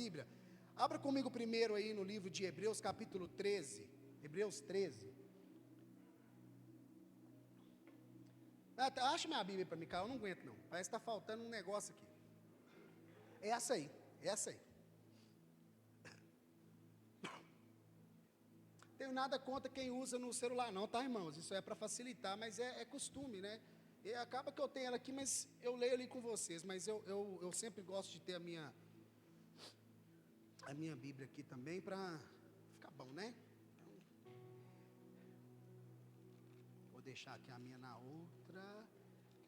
Bíblia, abra comigo primeiro aí no livro de Hebreus, capítulo 13. Hebreus 13. Acha minha Bíblia para mim, cara, eu não aguento não. Parece que está faltando um negócio aqui. É essa aí, é essa aí. Tenho nada contra quem usa no celular não, tá, irmãos? Isso é para facilitar, mas é costume, né? E acaba que eu tenho ela aqui, mas eu leio ali com vocês. Mas eu sempre gosto de ter a minha Bíblia aqui também, para ficar bom, né? Então, vou deixar aqui a minha na outra.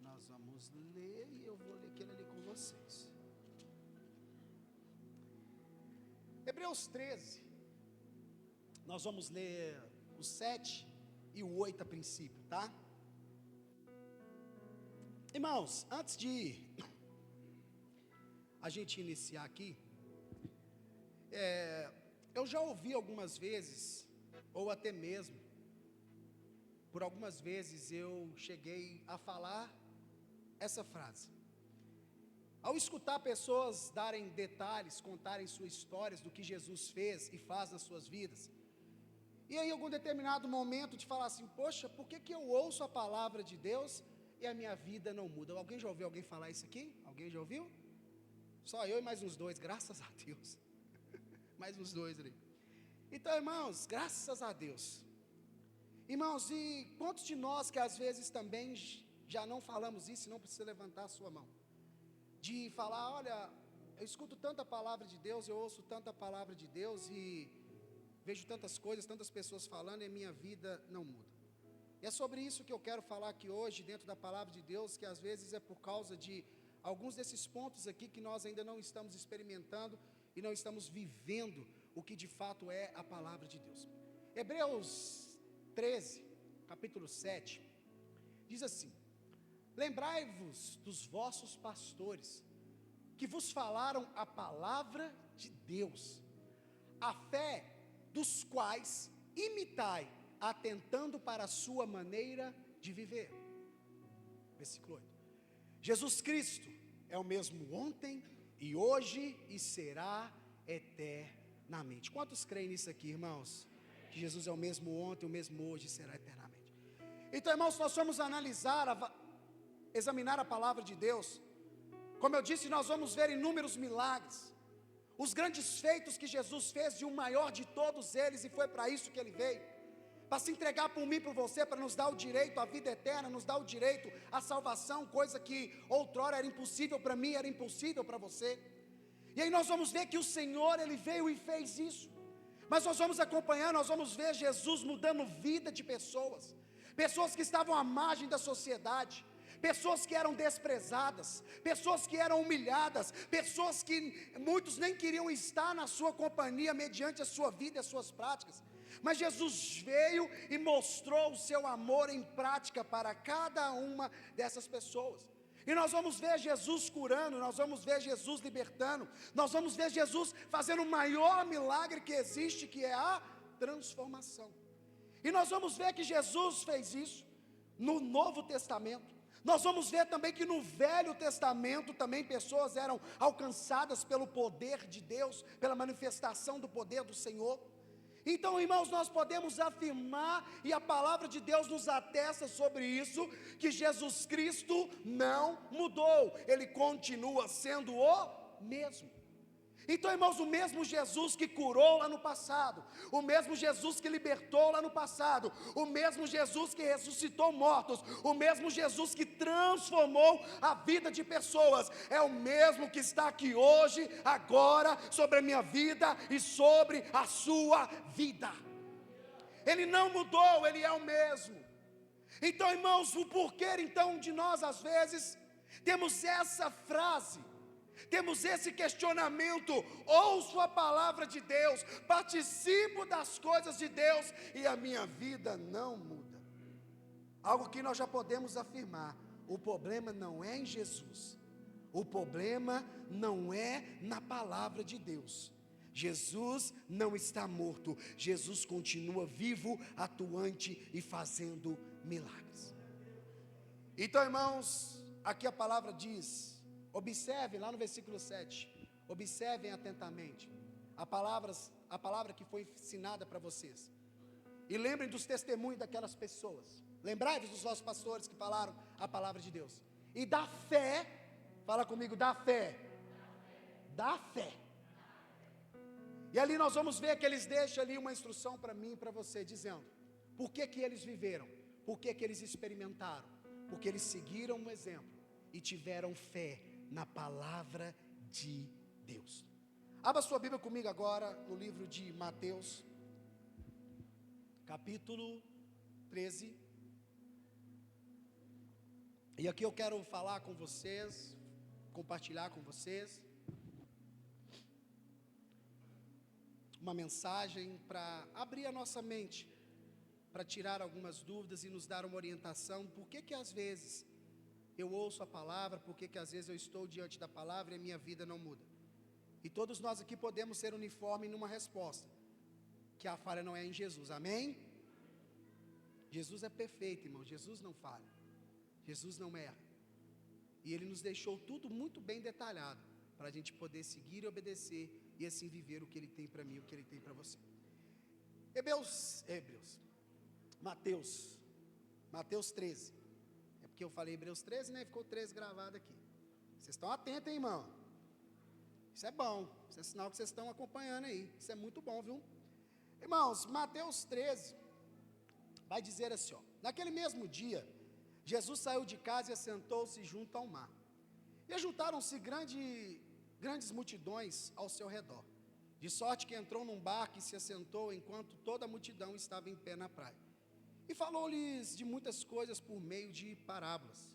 Nós vamos ler e eu vou ler aquele ali com vocês. Hebreus 13. Nós vamos ler o 7 e o 8 a princípio, tá? Irmãos, antes de a gente iniciar aqui, eu já ouvi algumas vezes, ou até mesmo, por algumas vezes eu cheguei a falar essa frase. Ao escutar pessoas darem detalhes, contarem suas histórias do que Jesus fez e faz nas suas vidas, e aí, em algum determinado momento, de falar assim, poxa, por que eu ouço a palavra de Deus e a minha vida não muda? Alguém já ouviu alguém falar isso aqui? Alguém já ouviu? Só eu e mais uns dois, graças a Deus. Mais uns dois ali. Então, irmãos, graças a Deus. Irmãos, e quantos de nós que às vezes também já não falamos isso e não precisa levantar a sua mão? De falar, olha, eu escuto tanta palavra de Deus, eu ouço tanta palavra de Deus e vejo tantas coisas, tantas pessoas falando e a minha vida não muda. E é sobre isso que eu quero falar aqui hoje, dentro da palavra de Deus, que às vezes é por causa de alguns desses pontos aqui que nós ainda não estamos experimentando e não estamos vivendo o que de fato é a palavra de Deus. Hebreus 13, capítulo 7, diz assim: lembrai-vos dos vossos pastores, que vos falaram a palavra de Deus, a fé dos quais imitai, atentando para a sua maneira de viver. Versículo 8. Jesus Cristo é o mesmo ontem e hoje e será eternamente. Quantos creem nisso aqui, irmãos? Que Jesus é o mesmo ontem, o mesmo hoje e será eternamente. Então, irmãos, nós vamos examinar a palavra de Deus. Como eu disse, nós vamos ver inúmeros milagres, os grandes feitos que Jesus fez, e o maior de todos eles, e foi para isso que Ele veio, para se entregar por mim e por você, para nos dar o direito à vida eterna, nos dar o direito à salvação, coisa que outrora era impossível para mim, era impossível para você. E aí nós vamos ver que o Senhor, Ele veio e fez isso. Mas nós vamos acompanhar, nós vamos ver Jesus mudando vida de pessoas, pessoas que estavam à margem da sociedade, pessoas que eram desprezadas, pessoas que eram humilhadas, pessoas que muitos nem queriam estar na sua companhia mediante a sua vida e as suas práticas. Mas Jesus veio e mostrou o seu amor em prática para cada uma dessas pessoas. E nós vamos ver Jesus curando, nós vamos ver Jesus libertando, nós vamos ver Jesus fazendo o maior milagre que existe, que é a transformação. E nós vamos ver que Jesus fez isso no Novo Testamento. Nós vamos ver também que no Velho Testamento também pessoas eram alcançadas pelo poder de Deus, pela manifestação do poder do Senhor. Então, irmãos, nós podemos afirmar, e a palavra de Deus nos atesta sobre isso, que Jesus Cristo não mudou, Ele continua sendo o mesmo. Então, irmãos, o mesmo Jesus que curou lá no passado, o mesmo Jesus que libertou lá no passado, o mesmo Jesus que ressuscitou mortos, o mesmo Jesus que transformou a vida de pessoas, é o mesmo que está aqui hoje, agora, sobre a minha vida e sobre a sua vida. Ele não mudou, Ele é o mesmo. Então, irmãos, o porquê então de nós às vezes temos essa frase, temos esse questionamento: ouço a palavra de Deus, participo das coisas de Deus e a minha vida não muda. Algo que nós já podemos afirmar: o problema não é em Jesus, o problema não é na palavra de Deus. Jesus não está morto, Jesus continua vivo, atuante e fazendo milagres. Então, irmãos, aqui a palavra diz, observe lá no versículo 7, observem atentamente a palavra que foi ensinada para vocês. E lembrem dos testemunhos daquelas pessoas. Lembrai-vos dos vossos pastores que falaram a palavra de Deus. E da fé, fala comigo, da fé. Da fé. E ali nós vamos ver que eles deixam ali uma instrução para mim e para você, dizendo, por que que eles viveram? Por que que eles experimentaram? Porque eles seguiram um exemplo e tiveram fé na palavra de Deus. Abra sua Bíblia comigo agora no livro de Mateus, capítulo 13. E aqui eu quero falar com vocês, compartilhar com vocês uma mensagem para abrir a nossa mente, para tirar algumas dúvidas e nos dar uma orientação. Por que que às vezes eu ouço a palavra, por que que às vezes eu estou diante da palavra e a minha vida não muda? E todos nós aqui podemos ser uniforme numa resposta, que a falha não é em Jesus, amém? Jesus é perfeito, irmão, Jesus não falha, Jesus não erra, e Ele nos deixou tudo muito bem detalhado, para a gente poder seguir e obedecer, e assim viver o que Ele tem para mim, o que Ele tem para você. Mateus 13, é porque eu falei Hebreus 13, né, ficou 13 gravado aqui, vocês estão atentos, hein, irmão? Isso é bom, isso é sinal que vocês estão acompanhando aí, isso é muito bom, viu? Irmãos, Mateus 13, vai dizer assim, ó, naquele mesmo dia, Jesus saiu de casa e assentou-se junto ao mar, e ajuntaram-se grandes multidões ao seu redor, de sorte que entrou num barco e se assentou, enquanto toda a multidão estava em pé na praia, e falou-lhes de muitas coisas por meio de parábolas.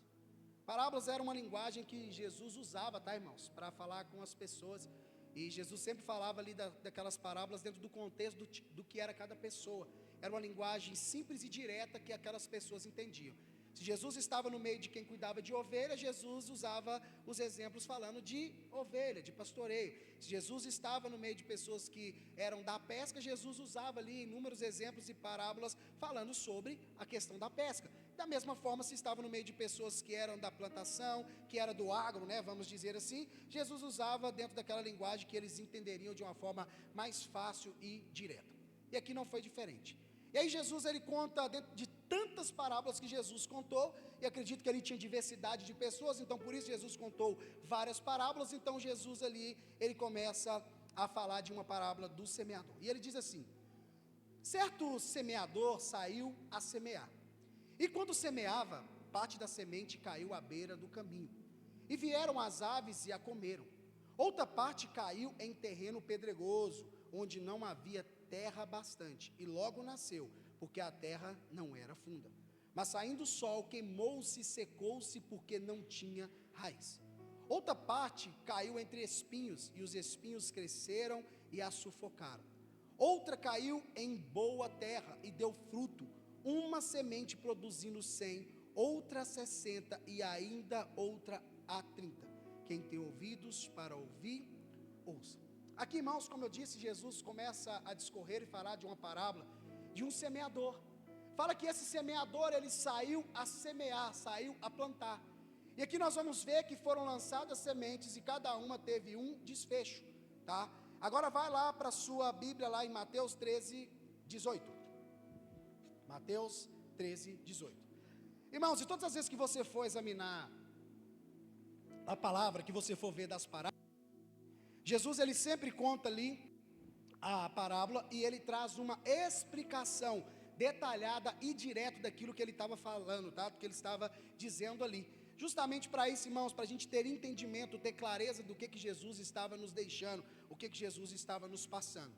Parábolas era uma linguagem que Jesus usava, tá, irmãos, para falar com as pessoas, e Jesus sempre falava ali daquelas parábolas dentro do contexto do que era cada pessoa. Era uma linguagem simples e direta que aquelas pessoas entendiam. Se Jesus estava no meio de quem cuidava de ovelha, Jesus usava os exemplos falando de ovelha, de pastoreio. Se Jesus estava no meio de pessoas que eram da pesca, Jesus usava ali inúmeros exemplos e parábolas falando sobre a questão da pesca. Da mesma forma, se estava no meio de pessoas que eram da plantação, que era do agro, né, vamos dizer assim, Jesus usava dentro daquela linguagem que eles entenderiam de uma forma mais fácil e direta. E aqui não foi diferente. E aí Jesus, ele conta, dentro de tantas parábolas que Jesus contou, e acredito que ele tinha diversidade de pessoas, então por isso Jesus contou várias parábolas. Então Jesus ali, ele começa a falar de uma parábola do semeador, e ele diz assim: certo semeador saiu a semear, e quando semeava, parte da semente caiu à beira do caminho, e vieram as aves e a comeram. Outra parte caiu em terreno pedregoso, onde não havia terra bastante, e logo nasceu, porque a terra não era funda. Mas saindo o sol, queimou-se e secou-se, porque não tinha raiz. Outra parte caiu entre espinhos, e os espinhos cresceram e a sufocaram. Outra caiu em boa terra e deu fruto, uma semente produzindo 100, outra 60 e ainda outra a 30. Quem tem ouvidos para ouvir, ouça. Aqui, irmãos, como eu disse, Jesus começa a discorrer e falar de uma parábola de um semeador. Fala que esse semeador, ele saiu a semear, saiu a plantar. E aqui nós vamos ver que foram lançadas sementes e cada uma teve um desfecho, tá? Agora vai lá para a sua Bíblia, lá em Mateus 13, 18. Mateus 13, 18. Irmãos, e todas as vezes que você for examinar a palavra, que você for ver das parábolas, Jesus, ele sempre conta ali a parábola e ele traz uma explicação detalhada e direta daquilo que ele estava falando, tá? Do que ele estava dizendo ali. Justamente para isso, irmãos, para a gente ter entendimento, ter clareza do que Jesus estava nos deixando, o que Jesus estava nos passando.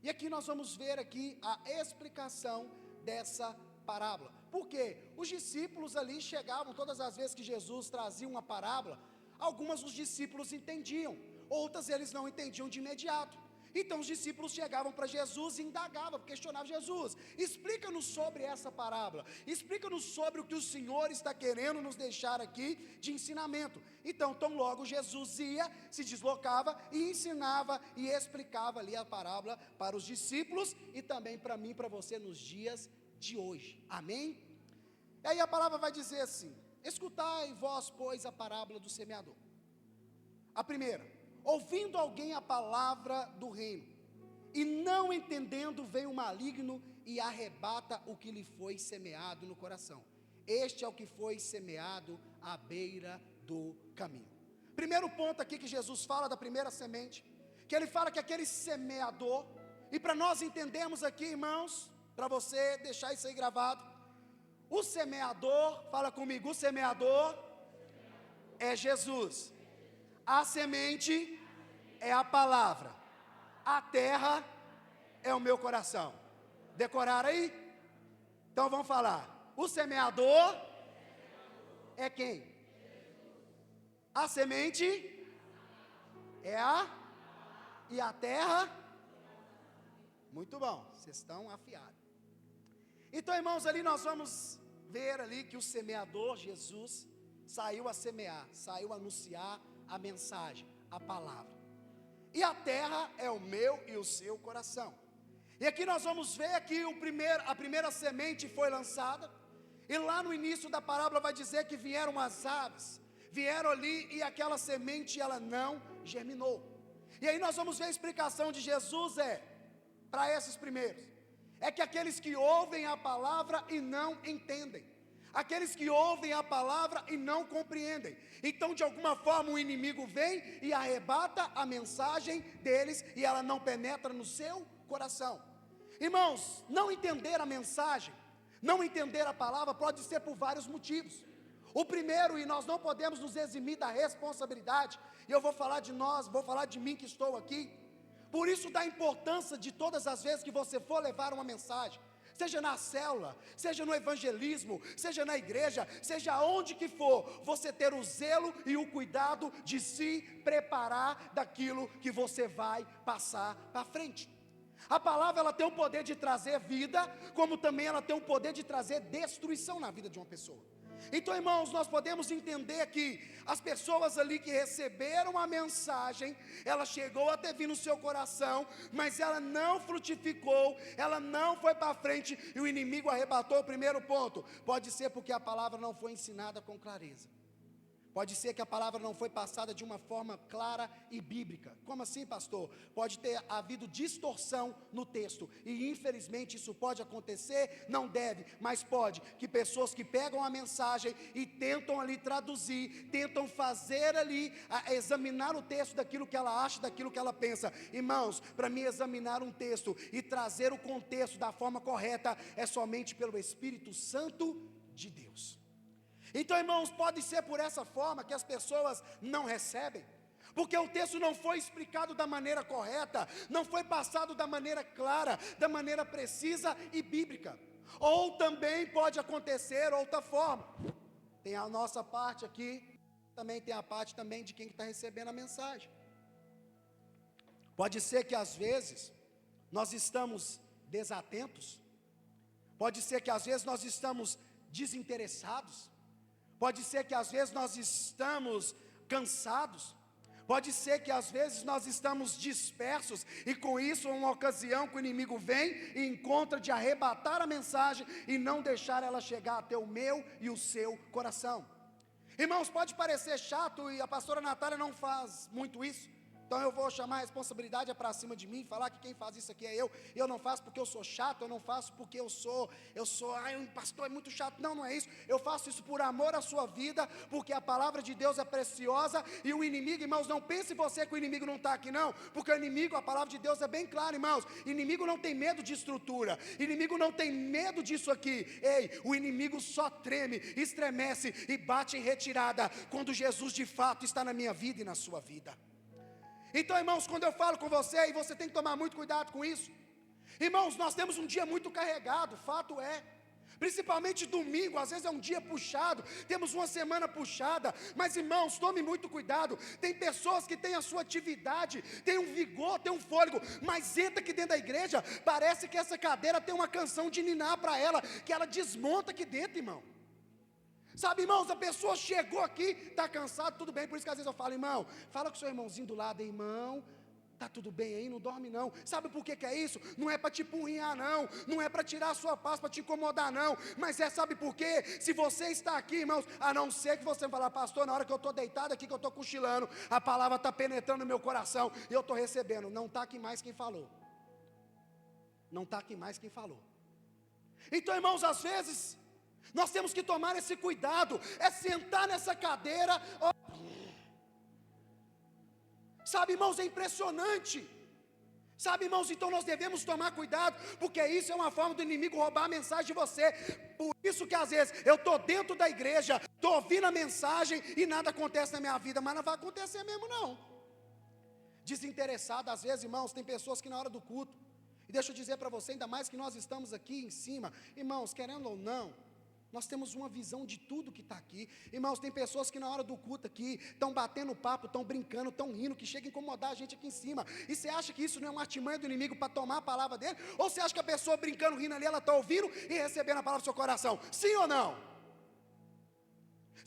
E aqui nós vamos ver aqui a explicação dessa parábola. Por quê? Os discípulos ali chegavam, todas as vezes que Jesus trazia uma parábola, algumas os discípulos entendiam, outras eles não entendiam de imediato. Então os discípulos chegavam para Jesus e indagavam, questionavam Jesus: explica-nos sobre essa parábola, explica-nos sobre o que o Senhor está querendo nos deixar aqui de ensinamento. Então tão logo Jesus ia, se deslocava e ensinava e explicava ali a parábola para os discípulos e também para mim e para você nos dias de hoje, amém? E aí a palavra vai dizer assim: escutai vós, pois, a parábola do semeador. A primeira: ouvindo alguém a palavra do reino, e não entendendo, vem o maligno e arrebata o que lhe foi semeado no coração. Este é o que foi semeado à beira do caminho. Primeiro ponto aqui que Jesus fala da primeira semente, que ele fala que aquele semeador, e para nós entendermos aqui, irmãos, para você deixar isso aí gravado, o semeador, fala comigo, o semeador é Jesus, a semente é a palavra, a terra é o meu coração. Decoraram aí? Então vamos falar. O semeador é quem? A semente é e a terra. Muito bom, vocês estão afiados. Então, irmãos, ali nós vamos ver ali que o semeador, Jesus, saiu a semear, saiu a anunciar a mensagem, a palavra. E a terra é o meu e o seu coração. E aqui nós vamos ver que a primeira semente foi lançada, e lá no início da parábola vai dizer que vieram as aves, vieram ali e aquela semente ela não germinou. E aí nós vamos ver a explicação de Jesus para esses primeiros, é que aqueles que ouvem a palavra e não entendem, aqueles que ouvem a palavra e não compreendem, então de alguma forma o inimigo vem e arrebata a mensagem deles, e ela não penetra no seu coração. Irmãos, não entender a mensagem, não entender a palavra pode ser por vários motivos. O primeiro, e nós não podemos nos eximir da responsabilidade, e eu vou falar de nós, vou falar de mim que estou aqui, por isso da importância de todas as vezes que você for levar uma mensagem, seja na célula, seja no evangelismo, seja na igreja, seja onde que for, você ter o zelo e o cuidado de se preparar daquilo que você vai passar para frente. A palavra ela tem o poder de trazer vida, como também ela tem o poder de trazer destruição na vida de uma pessoa. Então, irmãos, nós podemos entender que as pessoas ali que receberam a mensagem, ela chegou até vir no seu coração, mas ela não frutificou, ela não foi para frente, e o inimigo arrebatou. O primeiro ponto, pode ser porque a palavra não foi ensinada com clareza. Pode ser que a palavra não foi passada de uma forma clara e bíblica. Como assim, pastor? Pode ter havido distorção no texto, e infelizmente isso pode acontecer, não deve, mas pode, que pessoas que pegam a mensagem e tentam ali traduzir, tentam fazer ali, examinar o texto daquilo que ela acha, daquilo que ela pensa. Irmãos, para mim examinar um texto e trazer o contexto da forma correta, é somente pelo Espírito Santo de Deus. Então, irmãos, pode ser por essa forma que as pessoas não recebem, porque o texto não foi explicado da maneira correta, não foi passado da maneira clara, da maneira precisa e bíblica. Ou também pode acontecer outra forma, tem a nossa parte aqui, também tem a parte também de quem está recebendo a mensagem. Pode ser que às vezes nós estamos desatentos, pode ser que às vezes nós estamos desinteressados, pode ser que às vezes nós estamos cansados, pode ser que às vezes nós estamos dispersos, e com isso é uma ocasião que o inimigo vem e encontra de arrebatar a mensagem e não deixar ela chegar até o meu e o seu coração. Irmãos, pode parecer chato, e a pastora Natália não faz muito isso, então eu vou chamar a responsabilidade para cima de mim, falar que quem faz isso aqui é eu não faço porque eu sou chato, eu não faço porque o pastor é muito chato, não é isso, eu faço isso por amor à sua vida, porque a palavra de Deus é preciosa, e o inimigo, irmãos, não pense você que o inimigo não está aqui não, porque o inimigo, a palavra de Deus é bem clara, irmãos, inimigo não tem medo de estrutura, inimigo não tem medo disso aqui, o inimigo só treme, estremece e bate em retirada, quando Jesus de fato está na minha vida e na sua vida. Então, irmãos, quando eu falo com você, e você tem que tomar muito cuidado com isso, irmãos, nós temos um dia muito carregado, fato é, principalmente domingo, às vezes é um dia puxado, temos uma semana puxada, mas irmãos, tome muito cuidado, tem pessoas que têm a sua atividade, tem um vigor, tem um fôlego, mas entra aqui dentro da igreja, parece que essa cadeira tem uma canção de ninar para ela, que ela desmonta aqui dentro, irmão. Sabe, irmãos, a pessoa chegou aqui, está cansado, tudo bem, por isso que às vezes eu falo, irmão, fala com o seu irmãozinho do lado, irmão, Tá tudo bem aí, não dorme não. Sabe por que é isso? Não é para te empurrinhar não, não é para tirar a sua paz, para te incomodar não, mas sabe por quê? Se você está aqui, irmãos, a não ser que você falar, pastor, na hora que eu estou deitado aqui, que eu estou cochilando, a palavra está penetrando no meu coração, e eu estou recebendo, não está aqui mais quem falou. Não está aqui mais quem falou. Então, irmãos, às vezes, nós temos que tomar esse cuidado, é sentar nessa cadeira, sabe, irmãos, é impressionante. Sabe, irmãos, então nós devemos tomar cuidado, porque isso é uma forma do inimigo roubar a mensagem de você. Por isso que às vezes eu estou dentro da igreja, estou ouvindo a mensagem e nada acontece na minha vida, mas não vai acontecer mesmo não. Desinteressado, às vezes, irmãos, tem pessoas que na hora do culto, e deixa eu dizer para você, ainda mais que nós estamos aqui em cima, irmãos, querendo ou não, nós temos uma visão de tudo que está aqui. Irmãos, tem pessoas que na hora do culto aqui estão batendo papo, estão brincando, estão rindo, que chega a incomodar a gente aqui em cima. E você acha que isso não é uma artimanha do inimigo para tomar a palavra dele? Ou você acha que a pessoa brincando, rindo ali, ela está ouvindo e recebendo a palavra do seu coração? Sim ou não?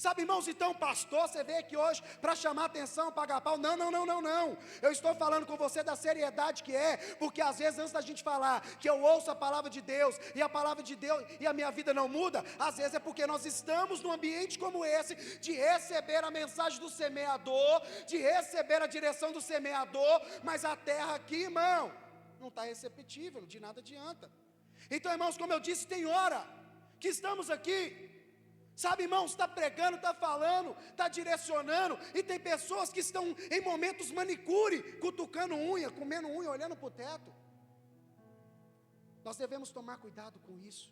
Sabe, irmãos, então, pastor, você veio aqui hoje para chamar atenção, pagar pau? Não. Eu estou falando com você da seriedade que é, porque às vezes antes da gente falar que eu ouço a palavra de Deus, e a palavra de Deus, e a minha vida não muda, às vezes é porque nós estamos num ambiente como esse, de receber a mensagem do semeador, de receber a direção do semeador, mas a terra aqui, irmão, não está receptível, de nada adianta. Então, irmãos, como eu disse, tem hora que estamos aqui, sabe, irmãos, está pregando, está falando, está direcionando, e tem pessoas que estão em momentos manicure, cutucando unha, comendo unha, olhando para o teto. Nós devemos tomar cuidado com isso,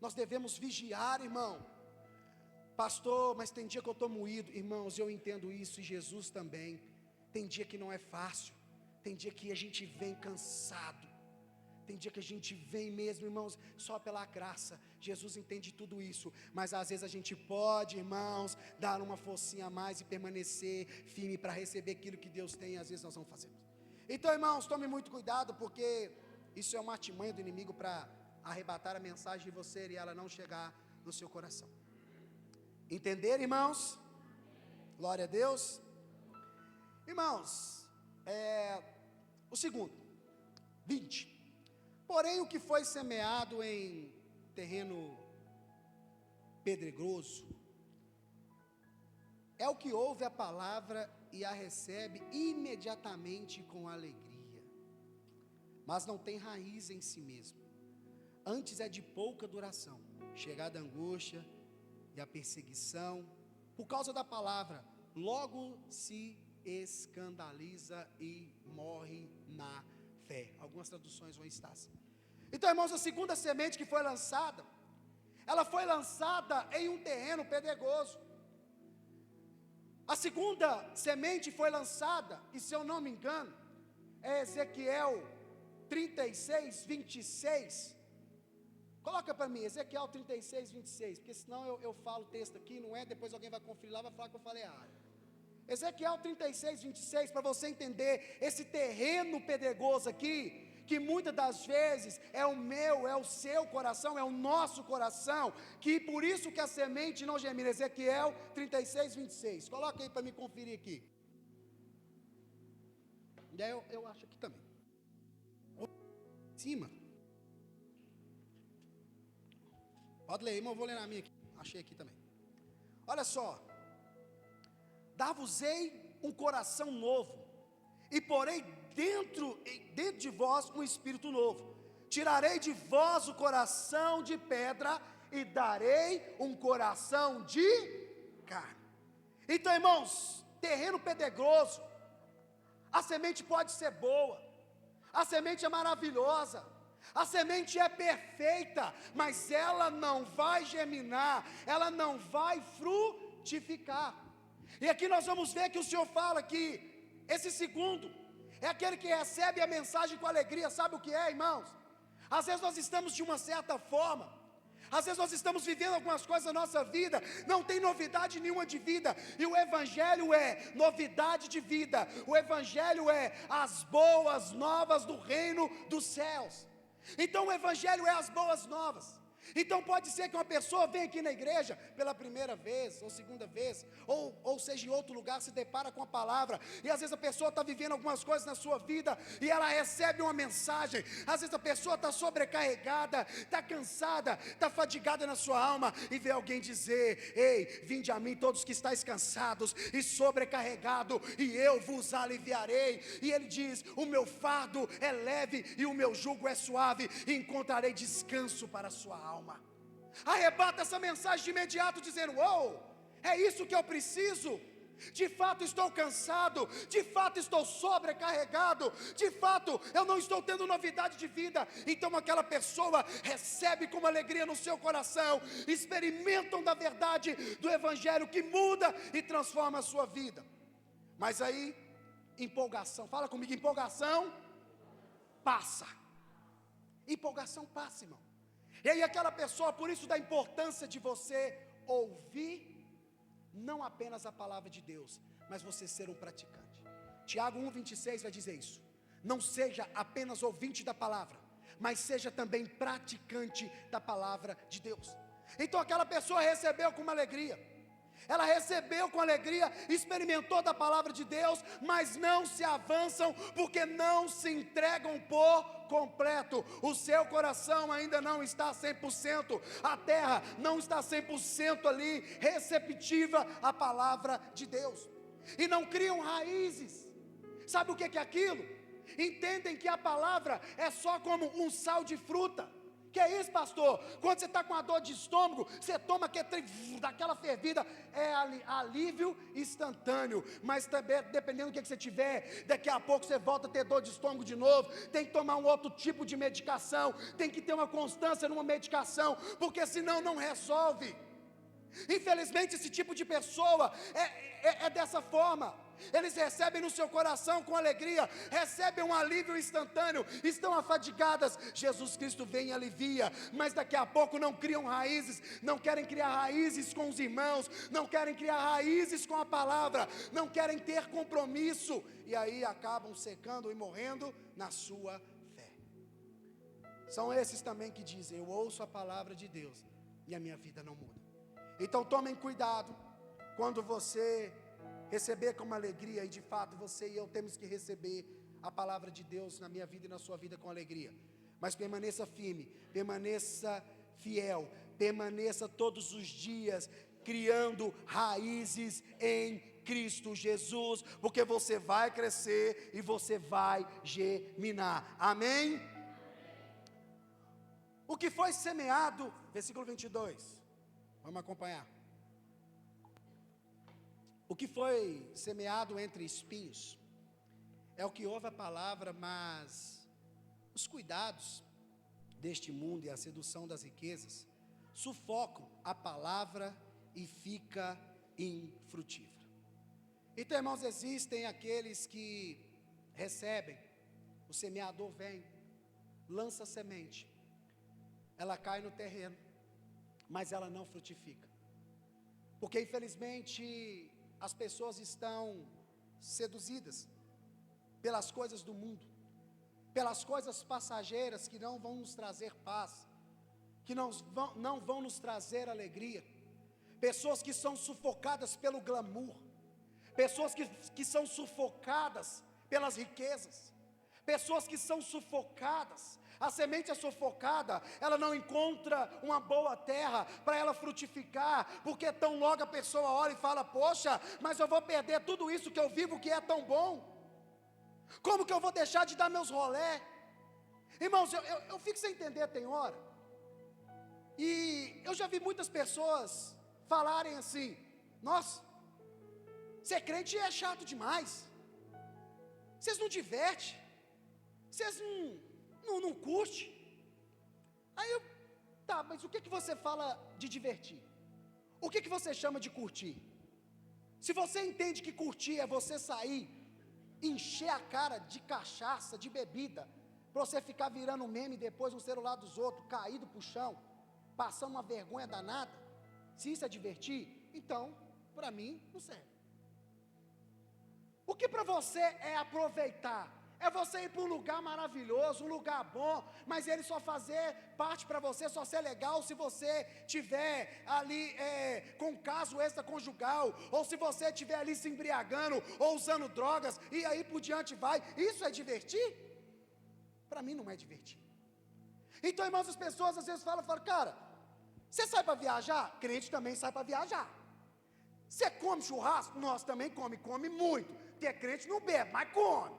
nós devemos vigiar, irmão. Pastor, mas tem dia que eu estou moído. Irmãos, eu entendo isso, e Jesus também. Tem dia que não é fácil, tem dia que a gente vem cansado, tem dia que a gente vem mesmo, irmãos, só pela graça. Jesus entende tudo isso, mas às vezes a gente pode, irmãos, dar uma forcinha a mais e permanecer firme para receber aquilo que Deus tem, e às vezes nós não fazemos. Então, irmãos, tome muito cuidado, porque isso é uma artimanha do inimigo para arrebatar a mensagem de você e ela não chegar no seu coração. Entenderam, irmãos? Glória a Deus. Irmãos, o segundo, 20. Porém, o que foi semeado em terreno pedregoso é o que ouve a palavra e a recebe imediatamente com alegria, mas não tem raiz em si mesmo. Antes é de pouca duração, chegada a angústia e a perseguição por causa da palavra, logo se escandaliza e morre na fé. Algumas traduções vão estar assim. Então, irmãos, a segunda semente que foi lançada, ela foi lançada em um terreno pedregoso. A segunda semente foi lançada, e se eu não me engano, é Ezequiel 36, 26. Coloca para mim, Ezequiel 36, 26, porque senão eu falo o texto aqui, não é? Depois alguém vai conferir lá, vai falar que eu falei errado. Ezequiel 36, 26, para você entender esse terreno pedregoso aqui, que muitas das vezes é o meu, é o seu coração, é o nosso coração, que por isso que a semente não germina. Ezequiel 36, 26, coloca aí para me conferir aqui. E aí eu acho aqui também, em cima, pode ler aí, mas eu vou ler na minha aqui, achei aqui também. Olha só, dar-vos-ei um coração novo, e porei dentro de vós um espírito novo. Tirarei de vós o coração de pedra e darei um coração de carne. Então, irmãos, terreno pedregoso, a semente pode ser boa, a semente é maravilhosa, a semente é perfeita, mas ela não vai germinar, ela não vai frutificar. E aqui nós vamos ver que o Senhor fala que esse segundo é aquele que recebe a mensagem com alegria. Sabe o que é, irmãos? Às vezes nós estamos de uma certa forma, às vezes nós estamos vivendo algumas coisas na nossa vida, não tem novidade nenhuma de vida, e o Evangelho é novidade de vida, o Evangelho é as boas novas do reino dos céus. Então o Evangelho é as boas novas. Então pode ser que uma pessoa venha aqui na igreja pela primeira vez, ou segunda vez, ou seja, em outro lugar, se depara com a palavra, e às vezes a pessoa está vivendo algumas coisas na sua vida, e ela recebe uma mensagem, às vezes a pessoa está sobrecarregada, está cansada, está fadigada na sua alma, e vê alguém dizer: ei, vinde a mim todos que estáis cansados e sobrecarregados, e eu vos aliviarei. E ele diz: o meu fardo é leve e o meu jugo é suave, e encontrarei descanso para a sua alma. Arrebata essa mensagem de imediato, dizendo: uou, é isso que eu preciso. De fato estou cansado, de fato estou sobrecarregado, de fato eu não estou tendo novidade de vida. Então aquela pessoa recebe com alegria no seu coração, experimentam da verdade do evangelho que muda e transforma a sua vida. Mas aí, empolgação, fala comigo, empolgação passa. Empolgação passa, irmão. E aí aquela pessoa, por isso da importância de você ouvir não apenas a palavra de Deus, mas você ser um praticante. Tiago 1,26 vai dizer isso: não seja apenas ouvinte da palavra, mas seja também praticante da palavra de Deus. Então aquela pessoa recebeu com uma alegria, ela recebeu com alegria, experimentou da palavra de Deus, mas não se avançam, porque não se entregam por completo. O seu coração ainda não está 100%, a terra não está 100% ali, receptiva à palavra de Deus, e não criam raízes. Sabe o que é aquilo? Entendem que a palavra é só como um sal de fruta. Que é isso, pastor? Quando você está com a dor de estômago, você toma daquela fervida, é alívio instantâneo. Mas também, dependendo do que você tiver, daqui a pouco você volta a ter dor de estômago de novo, tem que tomar um outro tipo de medicação, tem que ter uma constância numa medicação, porque senão não resolve. Infelizmente esse tipo de pessoa é dessa forma. Eles recebem no seu coração com alegria, recebem um alívio instantâneo, estão afadigadas, Jesus Cristo vem e alivia, mas daqui a pouco não criam raízes, não querem criar raízes com os irmãos, não querem criar raízes com a palavra, não querem ter compromisso, e aí acabam secando e morrendo na sua fé. São esses também que dizem: eu ouço a palavra de Deus e a minha vida não muda. Então tomem cuidado quando você receber com uma alegria, e de fato você e eu temos que receber a palavra de Deus na minha vida e na sua vida com alegria, mas permaneça firme, permaneça fiel, permaneça todos os dias criando raízes em Cristo Jesus, porque você vai crescer e você vai germinar, amém? O que foi semeado, versículo 22, vamos acompanhar. O que foi semeado entre espinhos é o que ouve a palavra, mas os cuidados deste mundo e a sedução das riquezas sufocam a palavra e fica infrutífera. Então, irmãos, existem aqueles que recebem, o semeador vem, lança a semente, ela cai no terreno, mas ela não frutifica, porque infelizmente as pessoas estão seduzidas pelas coisas do mundo, pelas coisas passageiras que não vão nos trazer paz, que não vão nos trazer alegria. Pessoas que são sufocadas pelo glamour, pessoas que são sufocadas pelas riquezas, pessoas que são sufocadas. A semente é sufocada, ela não encontra uma boa terra para ela frutificar, porque tão logo a pessoa olha e fala: poxa, mas eu vou perder tudo isso que eu vivo, que é tão bom, como que eu vou deixar de dar meus rolé? Irmãos, eu fico sem entender, tem hora, e eu já vi muitas pessoas falarem assim: nossa, ser crente é chato demais, vocês não divertem, vocês não curte. Aí eu, tá, mas o que você fala de divertir? O que você chama de curtir? Se você entende que curtir é você sair, encher a cara de cachaça, de bebida, para você ficar virando meme depois no celular dos outros, caído para o chão, passando uma vergonha danada, se isso é divertir, então, para mim, não serve. O que para você é aproveitar? É você ir para um lugar maravilhoso, um lugar bom, mas ele só fazer parte para você, só ser legal se você tiver ali com um caso extraconjugal, ou se você estiver ali se embriagando, ou usando drogas, e aí por diante vai. Isso é divertir? Para mim não é divertir. Então, irmãos, as pessoas às vezes falam, cara, você sai para viajar? Crente também sai para viajar. Você come churrasco? Nós também come muito. Porque crente não bebe, mas come.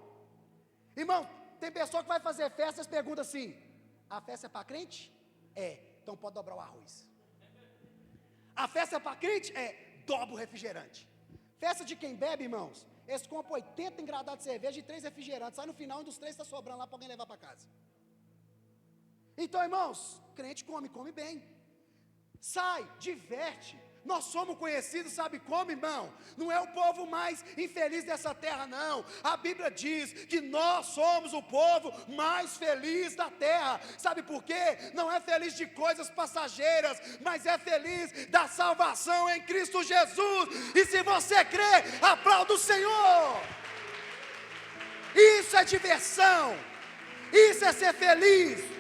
Irmão, tem pessoa que vai fazer festa e pergunta assim: a festa é para crente? É, então pode dobrar o arroz. A festa é para crente? É, dobra o refrigerante. Festa de quem bebe, irmãos, eles compram 80 engradados de cerveja e 3 refrigerantes. Aí no final, um dos 3 está sobrando lá para alguém levar para casa. Então, irmãos, crente come bem. Sai, diverte. Nós somos conhecidos, sabe como, irmão? Não é o povo mais infeliz dessa terra, não. A Bíblia diz que nós somos o povo mais feliz da terra. Sabe por quê? Não é feliz de coisas passageiras, mas é feliz da salvação em Cristo Jesus. E se você crê, aplauda o Senhor. Isso é diversão. Isso é ser feliz.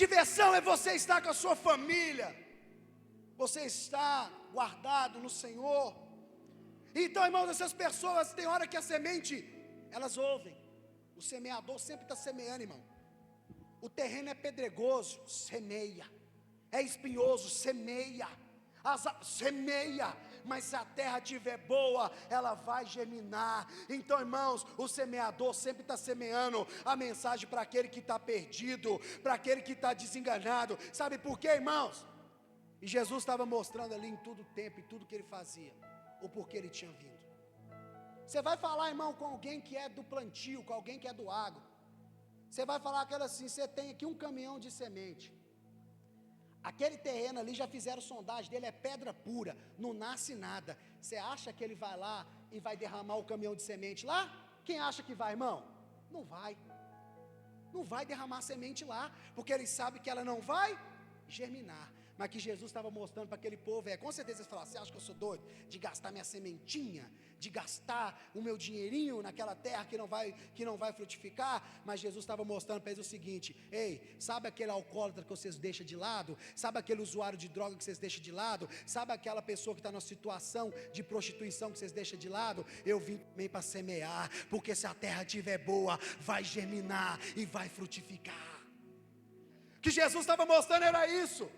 Diversão é você estar com a sua família, você está guardado no Senhor. Então, irmãos, essas pessoas, tem hora que a semente, elas ouvem, o semeador sempre está semeando, irmão. O terreno é pedregoso, semeia, é espinhoso, semeia, semeia. Mas se a terra estiver boa, ela vai germinar. Então, irmãos, o semeador sempre está semeando a mensagem para aquele que está perdido, para aquele que está desenganado. Sabe por quê, irmãos? E Jesus estava mostrando ali em todo o tempo, em tudo que ele fazia, o porquê ele tinha vindo. Você vai falar, irmão, com alguém que é do plantio, com alguém que é do agro. Você vai falar aquela assim: você tem aqui um caminhão de semente. Aquele terreno ali, já fizeram sondagem dele, é pedra pura, não nasce nada. Você acha que ele vai lá e vai derramar o caminhão de semente lá? Quem acha que vai, irmão? Não vai. Não vai derramar semente lá, porque ele sabe que ela não vai germinar. Mas que Jesus estava mostrando para aquele povo, com certeza eles falaram: você acha que eu sou doido de gastar minha sementinha, de gastar o meu dinheirinho naquela terra que não vai frutificar? Mas Jesus estava mostrando para eles o seguinte: ei, sabe aquele alcoólatra que vocês deixam de lado? Sabe aquele usuário de droga que vocês deixam de lado? Sabe aquela pessoa que está numa situação de prostituição que vocês deixam de lado? Eu vim também para semear, porque se a terra estiver boa, vai germinar e vai frutificar. O que Jesus estava mostrando era isso.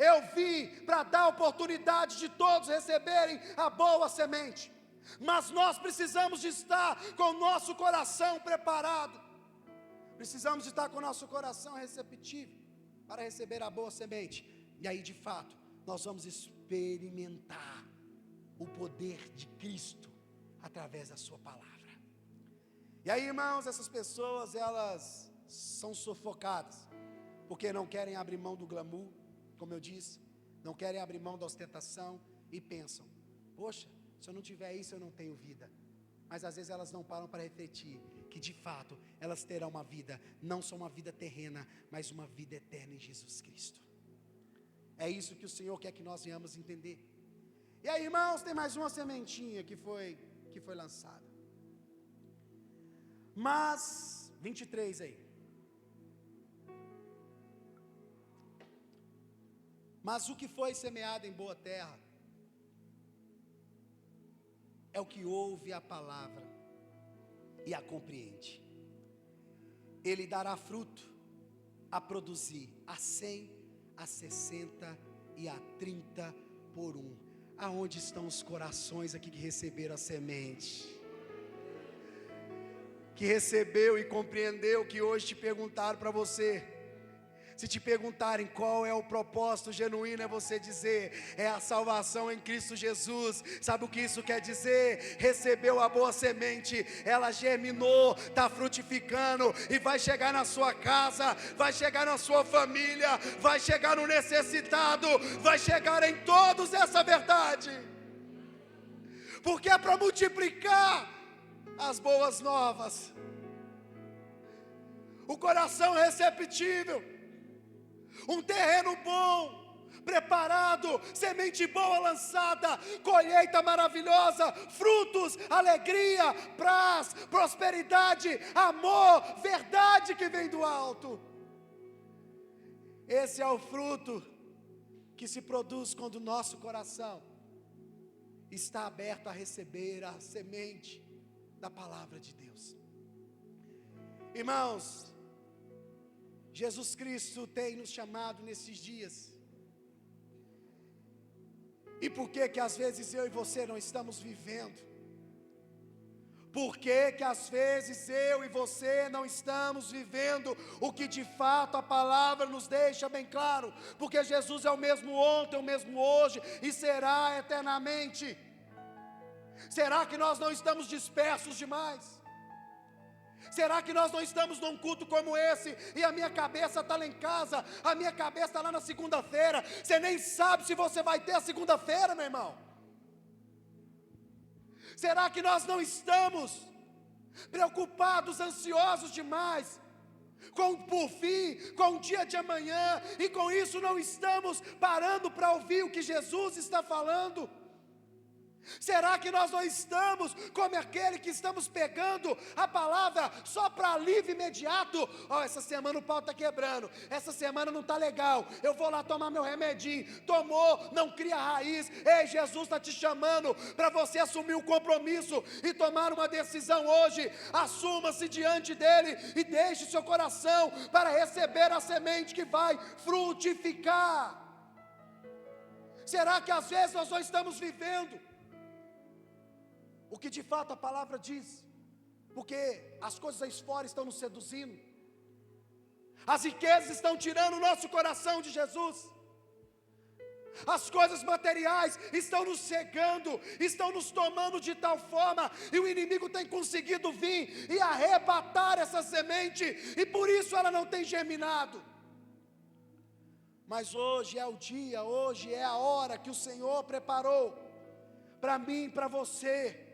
Eu vim para dar oportunidade de todos receberem a boa semente, mas nós precisamos de estar com o nosso coração preparado, precisamos de estar com o nosso coração receptivo para receber a boa semente, e aí de fato nós vamos experimentar o poder de Cristo através da sua palavra. E aí, irmãos, essas pessoas, elas são sufocadas, porque não querem abrir mão do glamour, como eu disse, não querem abrir mão da ostentação e pensam: poxa, se eu não tiver isso eu não tenho vida. Mas às vezes elas não param para refletir que de fato elas terão uma vida, não só uma vida terrena, mas uma vida eterna em Jesus Cristo. É isso que o Senhor quer que nós venhamos entender. E aí, irmãos, tem mais uma sementinha que foi lançada. Mas 23 aí. Mas o que foi semeado em boa terra é o que ouve a palavra e a compreende. Ele dará fruto a produzir a 100, a 60 e a 30 por 1. Aonde estão os corações aqui que receberam a semente? Que recebeu e compreendeu que hoje te perguntaram para você. Se te perguntarem qual é o propósito genuíno, é você dizer: é a salvação em Cristo Jesus. Sabe o que isso quer dizer? Recebeu a boa semente, ela germinou, está frutificando e vai chegar na sua casa, vai chegar na sua família, vai chegar no necessitado, vai chegar em todos essa verdade. Porque é para multiplicar as boas novas. O coração receptível, um terreno bom, preparado, semente boa lançada, colheita maravilhosa, frutos, alegria, paz, prosperidade, amor, verdade que vem do alto. Esse é o fruto que se produz quando o nosso coração está aberto a receber a semente da palavra de Deus. Irmãos, Jesus Cristo tem nos chamado nesses dias. E por que que às vezes eu e você não estamos vivendo? Por que que às vezes eu e você não estamos vivendo o que de fato a palavra nos deixa bem claro? Porque Jesus é o mesmo ontem, o mesmo hoje e será eternamente. Será que nós não estamos dispersos demais? Será que nós não estamos num culto como esse e a minha cabeça está lá em casa, a minha cabeça está lá na segunda-feira, você nem sabe se você vai ter a segunda-feira, meu irmão? Será que nós não estamos preocupados, ansiosos demais com o porvir, com o dia de amanhã, e com isso não estamos parando para ouvir o que Jesus está falando? Será que nós não estamos como aquele que estamos pegando a palavra só para alívio imediato? Essa semana o pau está quebrando, essa semana não está legal, eu vou lá tomar meu remedinho. Tomou, não cria raiz. Ei, Jesus está te chamando para você assumir o compromisso e tomar uma decisão hoje. Assuma-se diante dele e deixe seu coração para receber a semente que vai frutificar. Será que às vezes nós não estamos vivendo o que de fato a palavra diz? Porque as coisas aí fora estão nos seduzindo, as riquezas estão tirando o nosso coração de Jesus, as coisas materiais estão nos cegando, estão nos tomando de tal forma, e o inimigo tem conseguido vir e arrebatar essa semente, e por isso ela não tem germinado. Mas hoje é o dia, hoje é a hora que o Senhor preparou para mim e para você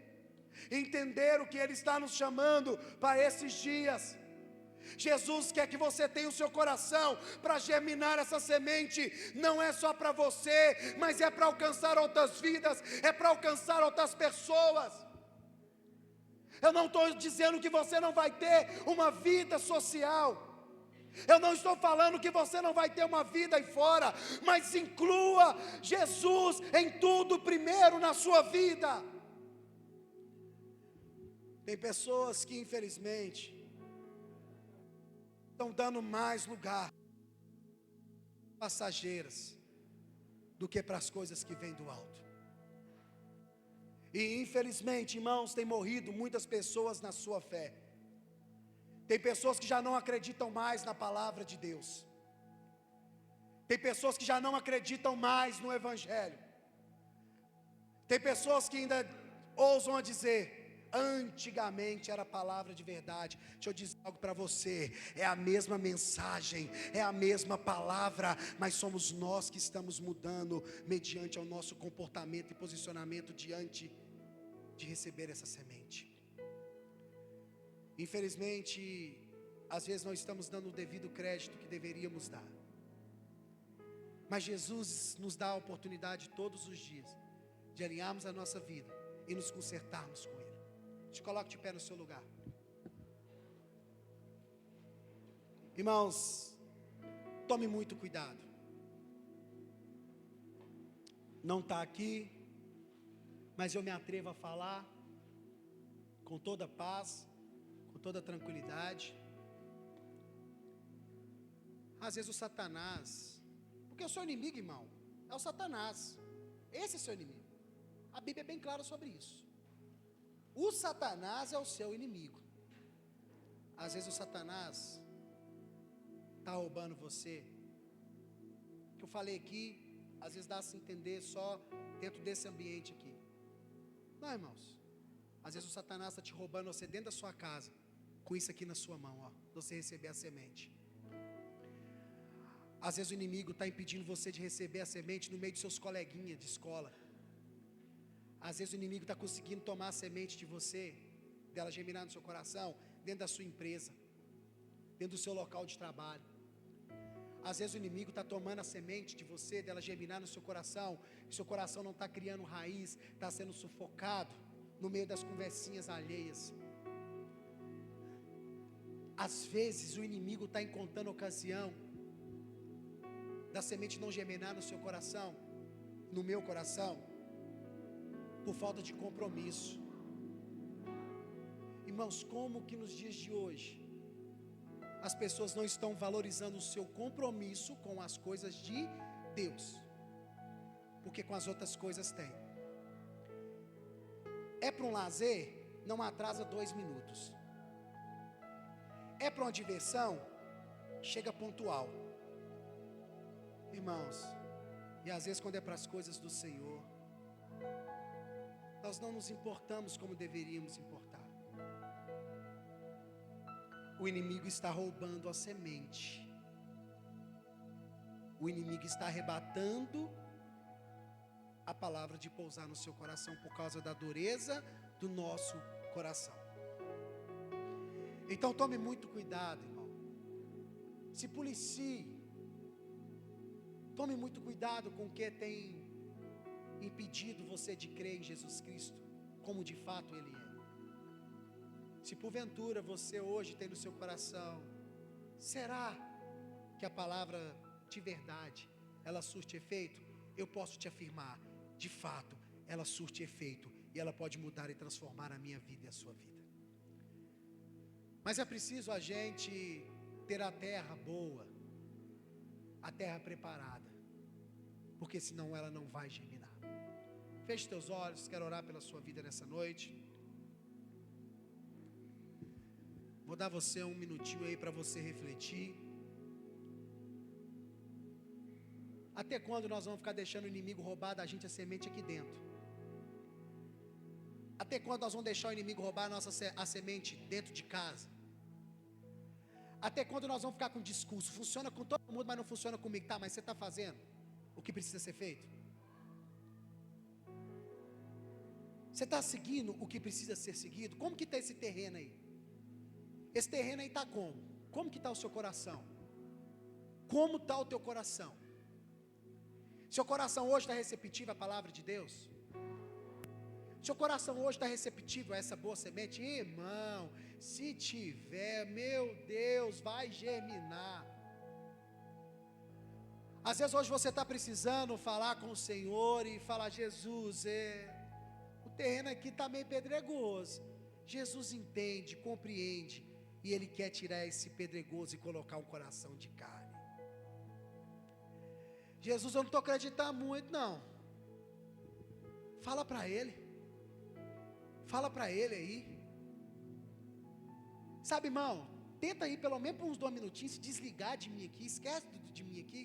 entender o que Ele está nos chamando para esses dias. Jesus quer que você tenha o seu coração para germinar essa semente. Não é só para você, mas é para alcançar outras vidas, é para alcançar outras pessoas. Eu não estou dizendo que você não vai ter uma vida social, eu não estou falando que você não vai ter uma vida aí fora, mas inclua Jesus em tudo primeiro na sua vida. Tem pessoas que infelizmente estão dando mais lugar passageiras do que para as coisas que vêm do alto. E infelizmente, irmãos, tem morrido muitas pessoas na sua fé. Tem pessoas que já não acreditam mais na palavra de Deus. Tem pessoas que já não acreditam mais no Evangelho. Tem pessoas que ainda ousam a dizer: antigamente era palavra de verdade. Deixa eu dizer algo para você: é a mesma mensagem, é a mesma palavra, mas somos nós que estamos mudando mediante ao nosso comportamento e posicionamento diante de receber essa semente. Infelizmente, às vezes não estamos dando o devido crédito que deveríamos dar, mas Jesus nos dá a oportunidade todos os dias de alinharmos a nossa vida e nos consertarmos com Ele. Te coloque de pé no seu lugar. Irmãos, tome muito cuidado. Não está aqui, mas eu me atrevo a falar com toda paz, com toda tranquilidade. Às vezes o Satanás, porque o seu inimigo, irmão, é o Satanás. Esse é seu inimigo. A Bíblia é bem clara sobre isso. O Satanás é o seu inimigo. Às vezes o Satanás está roubando você. O que eu falei aqui, às vezes dá a se entender só dentro desse ambiente aqui. Não, irmãos. Às vezes o Satanás está te roubando você dentro da sua casa, com isso aqui na sua mão, você receber a semente. Às vezes o inimigo está impedindo você de receber a semente no meio de seus coleguinhas de escola. Às vezes o inimigo está conseguindo tomar a semente de você, dela germinar no seu coração, dentro da sua empresa, dentro do seu local de trabalho. Às vezes o inimigo está tomando a semente de você, dela germinar no seu coração, e seu coração não está criando raiz, está sendo sufocado no meio das conversinhas alheias. Às vezes o inimigo está encontrando ocasião da semente não germinar no seu coração, no meu coração, por falta de compromisso. Irmãos, como que nos dias de hoje as pessoas não estão valorizando o seu compromisso com as coisas de Deus, porque com as outras coisas tem. É para um lazer, não atrasa 2 minutos. É para uma diversão, chega pontual. Irmãos, e às vezes quando é para as coisas do Senhor, nós não nos importamos como deveríamos importar. O inimigo está roubando a semente. O inimigo está arrebatando a palavra de pousar no seu coração por causa da dureza do nosso coração. Então tome muito cuidado, irmão. Se policie. Tome muito cuidado com o que tem impedido você de crer em Jesus Cristo, como de fato Ele é. Se porventura você hoje tem no seu coração, será que a palavra de verdade, ela surte efeito? Eu posso te afirmar, de fato, ela surte efeito, e ela pode mudar e transformar a minha vida e a sua vida. Mas é preciso a gente ter a terra boa, a terra preparada, porque senão ela não vai germinar. Feche teus olhos, quero orar pela sua vida nessa noite. Vou dar você um minutinho aí para você refletir. Até quando nós vamos ficar deixando o inimigo roubar da gente a semente aqui dentro? Até quando nós vamos deixar o inimigo roubar a semente dentro de casa? Até quando nós vamos ficar com discurso? Funciona com todo mundo, mas não funciona comigo. Tá, mas você está fazendo o que precisa ser feito? Você está seguindo o que precisa ser seguido? Como que está esse terreno aí? Esse terreno aí está como? Como que está o seu coração? Como está o teu coração? Seu coração hoje está receptivo à palavra de Deus? Seu coração hoje está receptivo a essa boa semente? Irmão, se tiver, meu Deus, vai germinar. Às vezes hoje você está precisando falar com o Senhor e falar: Jesus, o terreno aqui está meio pedregoso. Jesus entende, compreende, e Ele quer tirar esse pedregoso e colocar um coração de carne. Jesus, eu não estou acreditando muito não. Fala para Ele. Fala para Ele aí. Sabe, irmão, tenta aí pelo menos por uns 2 minutinhos se desligar de mim aqui. Esquece de mim aqui.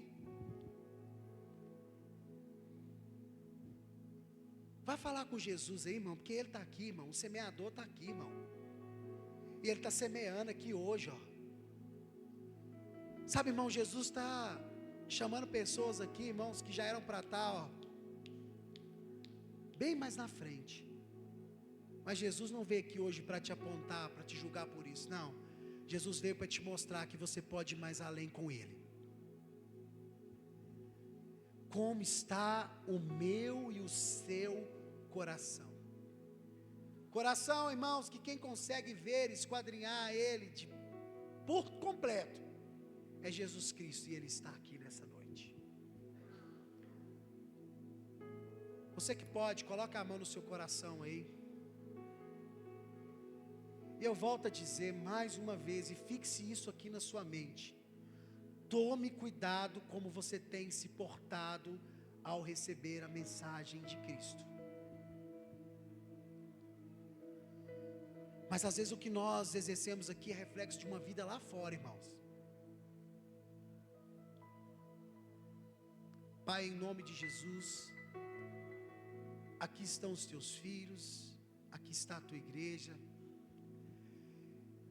Vai falar com Jesus aí, irmão, porque Ele está aqui, irmão. O semeador está aqui, irmão. E Ele está semeando aqui hoje, ó. Sabe, irmão, Jesus está chamando pessoas aqui, irmãos, que já eram para estar, ó, bem mais na frente. Mas Jesus não veio aqui hoje para te apontar, para te julgar por isso, não. Jesus veio para te mostrar que você pode ir mais além com Ele. Como está o meu e o seu coração? Coração, irmãos, que quem consegue ver, esquadrinhar Ele por completo, é Jesus Cristo, e Ele está aqui nessa noite. Você que pode, coloca a mão no seu coração aí. E eu volto a dizer mais uma vez, e fixe isso aqui na sua mente: tome cuidado como você tem se portado ao receber a mensagem de Cristo. Mas às vezes o que nós exercemos aqui é reflexo de uma vida lá fora, irmãos. Pai, em nome de Jesus, aqui estão os teus filhos, aqui está a tua igreja.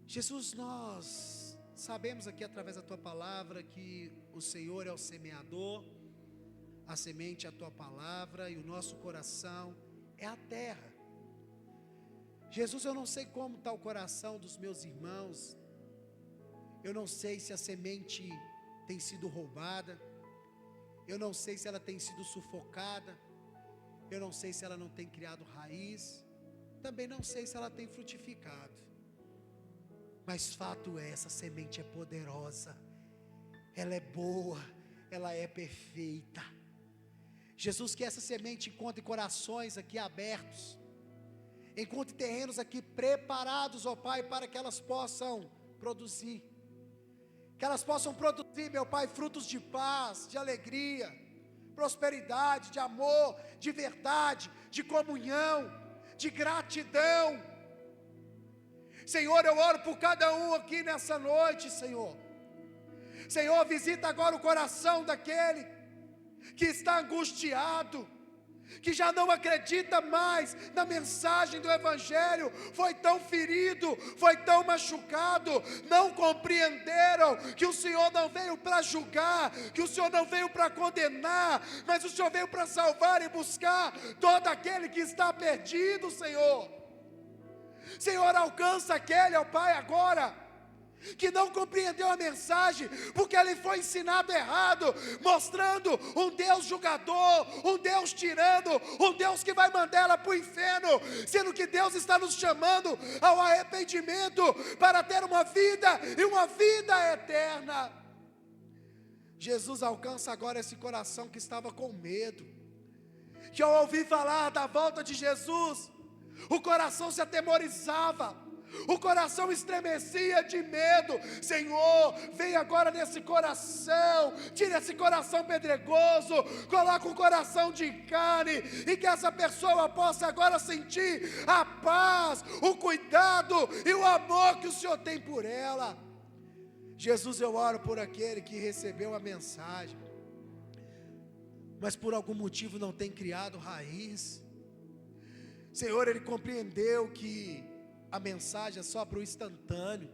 Jesus, nós sabemos aqui através da tua palavra que o Senhor é o semeador, a semente é a tua palavra e o nosso coração é a terra. Jesus, eu não sei como está o coração dos meus irmãos, eu não sei se a semente tem sido roubada, eu não sei se ela tem sido sufocada, eu não sei se ela não tem criado raiz, também não sei se ela tem frutificado, mas fato é, essa semente é poderosa, ela é boa, ela é perfeita. Jesus quer essa semente encontre corações aqui abertos, encontre terrenos aqui preparados, ó Pai, para que elas possam produzir, meu Pai, frutos de paz, de alegria, prosperidade, de amor, de verdade, de comunhão, de gratidão. Senhor, eu oro por cada um aqui nessa noite, Senhor. Senhor, visita agora o coração daquele que está angustiado, que já não acredita mais na mensagem do Evangelho, foi tão ferido, foi tão machucado, não compreenderam que o Senhor não veio para julgar, que o Senhor não veio para condenar, mas o Senhor veio para salvar e buscar todo aquele que está perdido, Senhor. Senhor, alcança aquele, ó Pai, agora, que não compreendeu a mensagem, porque ele foi ensinado errado, mostrando um Deus julgador, um Deus tirano, um Deus que vai mandar ela para o inferno, sendo que Deus está nos chamando ao arrependimento, para ter uma vida, e uma vida eterna. Jesus alcança agora esse coração que estava com medo, que ao ouvir falar da volta de Jesus, o coração se atemorizava, o coração estremecia de medo. Senhor, vem agora nesse coração, tira esse coração pedregoso, coloca um coração de carne, e que essa pessoa possa agora sentir a paz, o cuidado e o amor que o Senhor tem por ela. Jesus, eu oro por aquele que recebeu a mensagem, mas por algum motivo não tem criado raiz. Senhor, ele compreendeu que a mensagem é só para o instantâneo,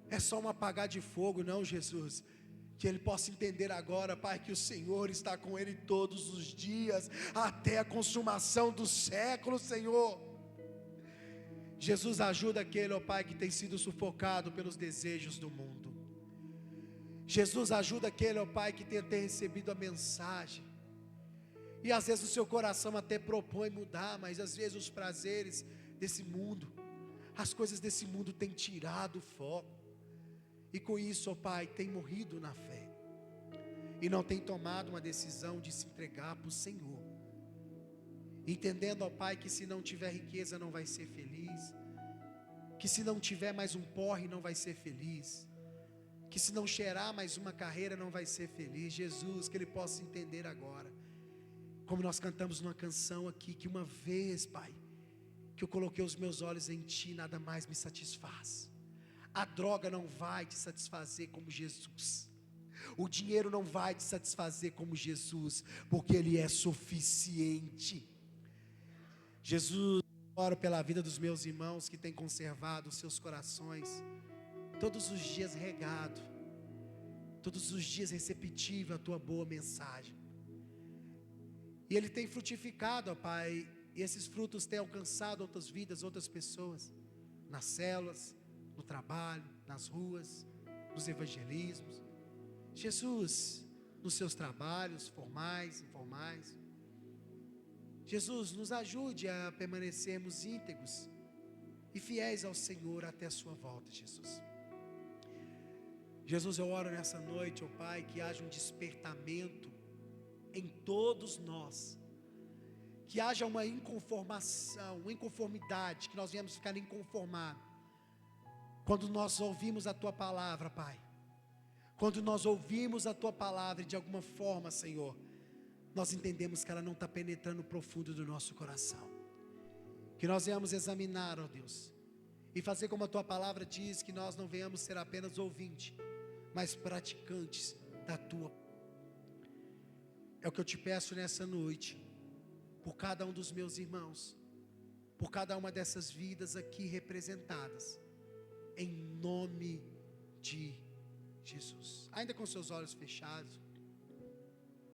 é só um apagar de fogo. Não, Jesus, que ele possa entender agora, Pai, que o Senhor está com ele todos os dias, até a consumação dos séculos, Senhor. Jesus, ajuda aquele, ó Pai, que tem sido sufocado pelos desejos do mundo. Jesus, ajuda aquele, ó Pai, que tem até recebido a mensagem, e às vezes o seu coração até propõe mudar, mas às vezes os prazeres desse mundo, as coisas desse mundo têm tirado o foco, e com isso, ó Pai, tem morrido na fé, e não tem tomado uma decisão de se entregar para o Senhor, entendendo, ó Pai, que se não tiver riqueza não vai ser feliz, que se não tiver mais um porre não vai ser feliz, que se não cheirar mais uma carreira não vai ser feliz. Jesus, que ele possa entender agora, como nós cantamos numa canção aqui, que uma vez, Pai, que eu coloquei os meus olhos em Ti, nada mais me satisfaz. A droga não vai te satisfazer como Jesus, o dinheiro não vai te satisfazer como Jesus, porque Ele é suficiente. Jesus, oro pela vida dos meus irmãos que têm conservado os seus corações todos os dias regado, todos os dias receptivo à Tua boa mensagem, e ele tem frutificado, ó Pai, e esses frutos têm alcançado outras vidas, outras pessoas, nas células, no trabalho, nas ruas, nos evangelismos. Jesus, nos seus trabalhos, formais, informais. Jesus, nos ajude a permanecermos íntegros e fiéis ao Senhor até a sua volta, Jesus. Jesus, eu oro nessa noite, ó Pai, que haja um despertamento em todos nós, que haja uma inconformação, uma inconformidade, que nós venhamos ficar inconformados, quando nós ouvimos a Tua palavra, Pai, quando nós ouvimos a Tua palavra e de alguma forma, Senhor, nós entendemos que ela não está penetrando profundo do nosso coração, que nós venhamos examinar, ó Deus, e fazer como a Tua palavra diz, que nós não venhamos ser apenas ouvintes, mas praticantes da Tua palavra. É o que eu te peço nessa noite, por cada um dos meus irmãos, por cada uma dessas vidas aqui representadas, em nome de Jesus. Ainda com seus olhos fechados,